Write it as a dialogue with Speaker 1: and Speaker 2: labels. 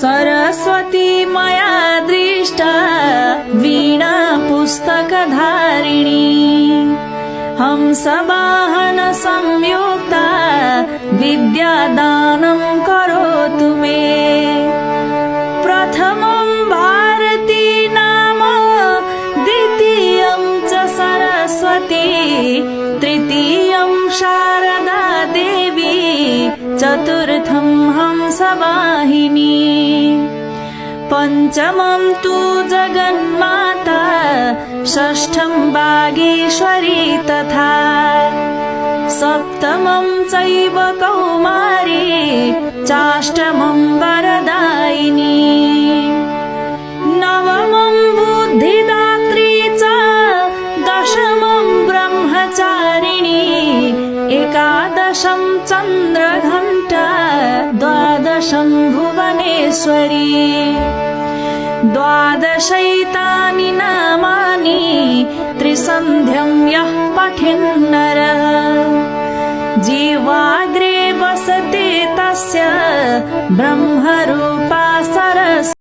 Speaker 1: सरस्वती मया दृष्टा वीणा पुस्तकधारिणी हंसवाहन संयुक्ता विद्यादानं करोतु मे प्रथमं भारती नाम द्वितीयं च सरस्वती तृतीयं शारदा देवी चतुर्थं हंसवाहिनी पंचमं तु जगन्माता षष्ठं वागीश्वरी तथा सप्तमं चैव कौमारी चाष्टमं वरदायिनी नवमं बुद्धिदात्री च दशमं ब्रह्मचारिणी एकादशं चन्द्रघण्टा द्वादशं भुवनेश्वरी द्वादशैतानि नामानि त्रिसन्ध्यं यः पठेन्नरः जिह्वाग्रे वसते तस्य ब्रह्मरूप